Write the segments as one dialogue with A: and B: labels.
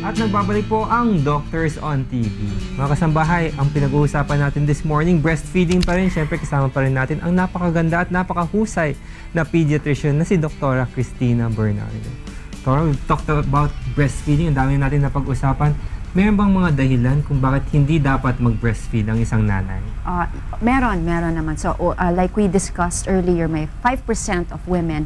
A: At nagbabalik po ang Doctors on TV. Mga kasambahay, ang pinag-uusapan natin this morning, breastfeeding pa rin. Siyempre, kasama pa rin natin ang napakaganda at napakahusay na pediatrician na si Dr. Cornelio-Bernardo. Dr., we've talked about breastfeeding. Ang dami natin na pag-usapan. Meron bang mga dahilan kung bakit hindi dapat mag-breastfeed ang isang nanay?
B: Meron naman. So, like we discussed earlier, may 5% of women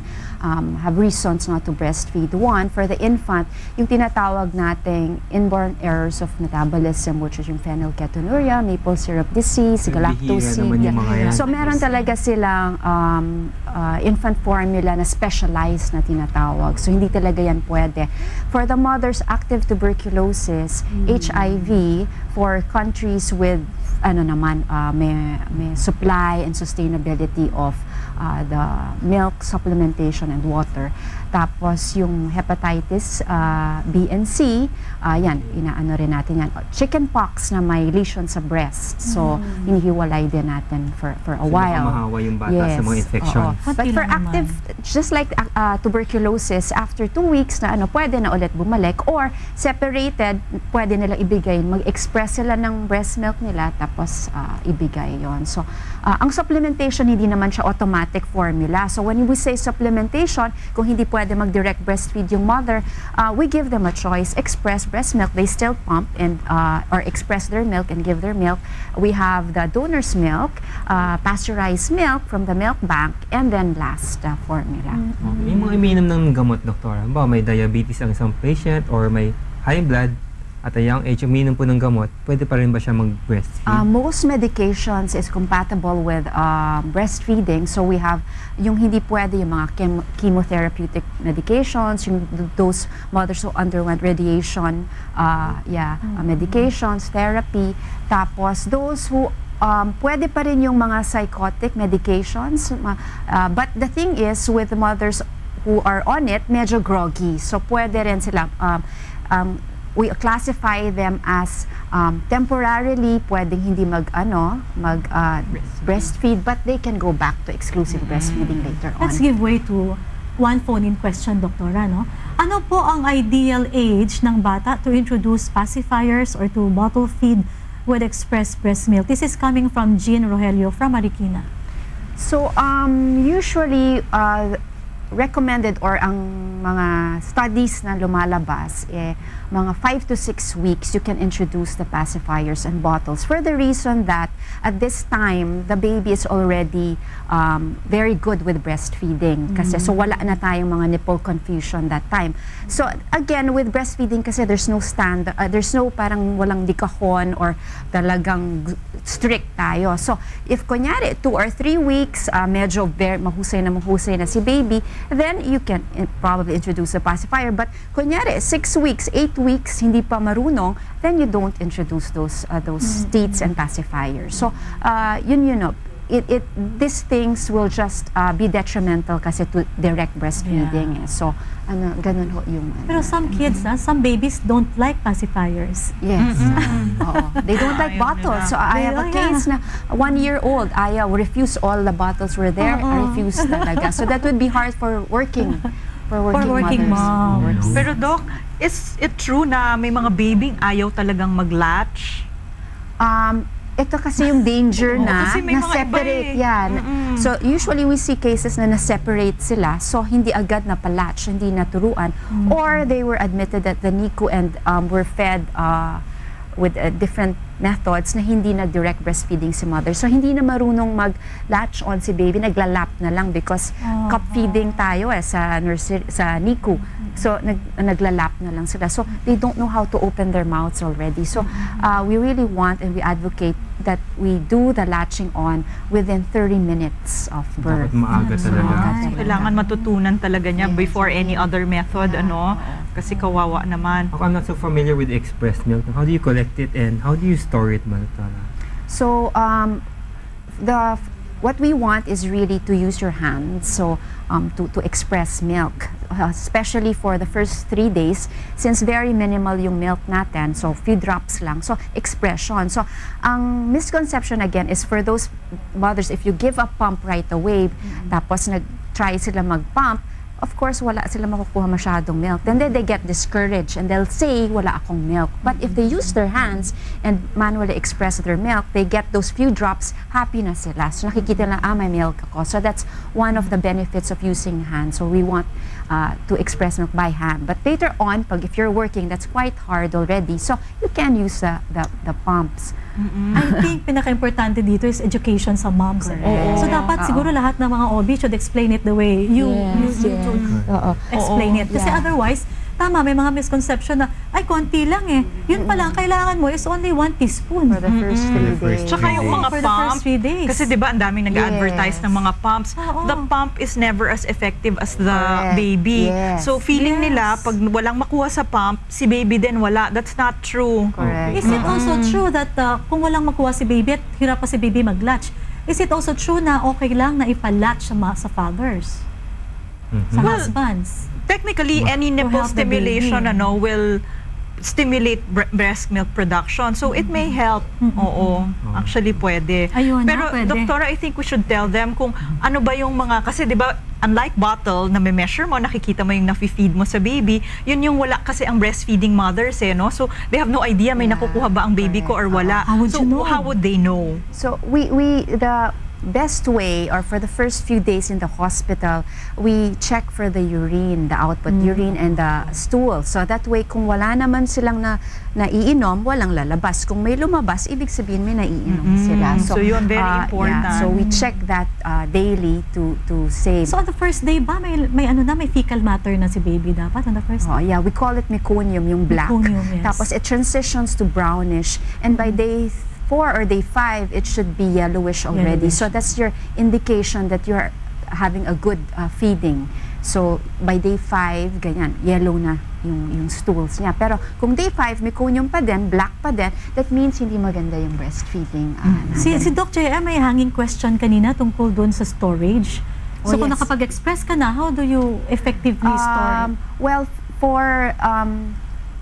B: have reasons not to breastfeed. One, for the infant, yung tinatawag nating inborn errors of metabolism, which is yung phenylketonuria, maple syrup disease, galactose-C. So, meron talaga silang infant formula na specialized na tinatawag. So, hindi talaga yan pwede. For the mothers, active tuberculosis, HIV, for countries with may supply and sustainability of the milk supplementation and water. Tapos yung hepatitis B and C, yan, inaano rin natin yan. Chickenpox na may lesion sa breast. So, inihiwalay din natin for a while.
A: Mahawa yung bata sa mga infection.
B: But for active, just like tuberculosis, after 2 weeks na pwede na ulit bumalik, or separated, pwede nila ibigay, mag-express sila ng breast milk nila, tapos ibigay yon. So, ang supplementation, hindi naman siya automatic formula. So, when we say supplementation, kung hindi pwede mag-direct breastfeed yung mother, we give them a choice. Express breast milk, they still pump and or express their milk and give their milk. We have the donor's milk, pasteurized milk from the milk bank, and then last formula.
A: Yung mga umiinom ng gamot, doktora, ba may diabetes ang isang patient or may high blood, at a young age, umiinom po ng gamot, pwede pa rin ba siya mag-breastfeed?
B: Most medications is compatible with breastfeeding. So we have yung hindi pwede, yung mga chemotherapeutic medications, yung those mothers who underwent radiation, medications, therapy. Tapos those who pwede pa rin yung mga psychotic medications. But the thing is, with the mothers who are on it, medyo groggy. So pwede rin sila we classify them as temporarily pwedeng hindi breastfeed, but they can go back to exclusive breastfeeding later on.
C: Let's give way to one phone-in question, Doktora. Ano po ang ideal age ng bata to introduce pacifiers or to bottle feed with expressed breast milk? This is coming from Jean Rogelio from Marikina.
B: So, usually, recommended or ang mga studies na lumalabas, mga 5 to 6 weeks, you can introduce the pacifiers and bottles for the reason that at this time, the baby is already very good with breastfeeding. Kasi so wala na tayong mga nipple confusion that time. So again, with breastfeeding kasi there's no standard, there's no parang walang dikahon or talagang strict tayo. So if kunyari 2 or 3 weeks, medyo mahusay na si baby, then you can probably introduce a pacifier. But kunyari 6 weeks, 8 weeks, hindi pa marunong, then you don't introduce those teats and pacifiers. So these things will just be detrimental kasi to direct breastfeeding. So ganun ho yung
C: Pero some kids, some babies don't like pacifiers.
B: Yes. They don't like bottles. So I have a case na 1-year-old, ayaw, refuse all the bottles were there. I refuse talaga. So that would be hard for working mothers.
D: Pero Doc, is it true na may mga baby ayaw talagang mag-latch?
B: Ito kasi yung danger na separate yan. So usually we see cases na na-separate sila, so hindi agad na palatch, hindi naturuan, or they were admitted at the NICU and were fed with different methods na hindi nag-direct breastfeeding si mother. So hindi na marunong mag-latch on si baby, naglalap na lang because cup feeding tayo sa nursery, sa NICU. So naglalap na lang sila. So they don't know how to open their mouths already. So we really want and we advocate that we do the latching on within 30 minutes of birth.
A: Maaga talaga.
D: Kailangan matutunan talaga niya before any other method, kasi kawawa naman.
A: I'm not so familiar with expressed milk. How do you collect it and how do you store it, Manatara?
B: So what we want is really to use your hands, so to express milk, especially for the first 3 days, since very minimal yung milk natin, so few drops lang, so expression. So ang misconception again is for those mothers, if you give a pump right away, tapos nag-try sila mag-pump, of course, wala sila makukuha masyadong milk. Then they get discouraged and they'll say, wala akong milk. But if they use their hands and manually express their milk, they get those few drops, happy na sila. So nakikita na, may milk ako. So that's one of the benefits of using hands. So we want to express milk by hand. But later on, if you're working, that's quite hard already. So you can use the pumps.
C: I think pinaka-importante dito is education sa moms. So dapat siguro lahat ng mga OB should explain it the way you explain it. Kasi otherwise, tama, may mga misconception na, ay, konti lang eh. Yun pala, ang kailangan mo is only 1 teaspoon.
B: For the first 3 days.
D: Tsaka yung mga pump, kasi diba ang daming nag-advertise ng mga pumps, the pump is never as effective as the baby. So feeling nila, pag walang makuha sa pump, si baby din wala. That's not true.
B: Correct.
C: Is it also true that kung walang makuha si baby at hirap pa si baby mag-latch, is it also true na okay lang na ipa-latch sa fathers? Sa husbands?
D: Technically, any nipple stimulation will stimulate breast milk production. So, it may help. Oo. Actually, pwede.
C: Ayun,
D: pero,
C: pwede.
D: Doktora, I think we should tell them kung ano ba yung mga, kasi di ba, unlike bottle, na may measure mo, nakikita mo yung nafi-feed mo sa baby, yun yung wala kasi ang breastfeeding mothers no? So, they have no idea may nakukuha ba ang baby ko or wala.
C: How would you know?
D: How would they know?
B: So, the best way, or for the first few days in the hospital, we check for the urine, the output urine and the stool. So that way, kung wala naman silang naiinom, walang lalabas. Kung may lumabas, ibig sabihin may naiinom sila.
D: So yun, very important.
B: So we check that daily to save.
C: So on the first day ba, may fecal matter na si baby dapat on the first day?
B: Yeah, we call it meconium, yung black.
C: Meconium, yes.
B: Tapos it transitions to brownish. And by day 4 or day 5, it should be yellowish already. So that's your indication that you're having a good feeding. So by day 5, ganyan, yellow na yung stools niya. Pero kung day 5, meconium pa din, black pa din, that means hindi maganda yung breastfeeding.
C: Si Doc JM may hanging question kanina tungkol doon sa storage. So kung nakapag-express ka na, how do you effectively store it?
B: Well, for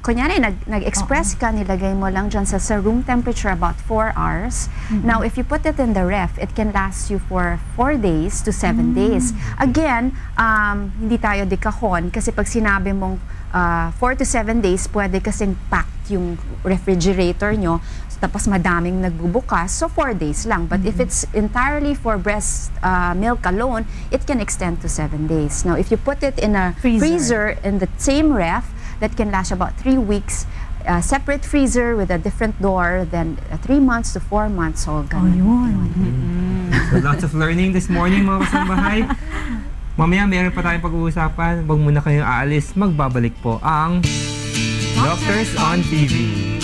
B: kunyari, nag-express ka, nilagay mo lang dyan sa room temperature about 4 hours. Now, if you put it in the ref, it can last you for 4 days to 7 days. Again, hindi tayo dekahon kasi pag sinabi mong 4 to 7 days, pwede kasing packed yung refrigerator nyo, tapos madaming nagbubukas, so 4 days lang. But if it's entirely for breast milk alone, it can extend to 7 days. Now, if you put it in a freezer in the same ref, that can last about 3 weeks. Separate freezer with a different door, then 3 months to 4 months. So, ganun.
A: So, lots of learning this morning, mga kasambahay. Mamaya, meron pa tayong pag-uusapan. Wag muna kayong aalis. Magbabalik po ang Doctors on TV.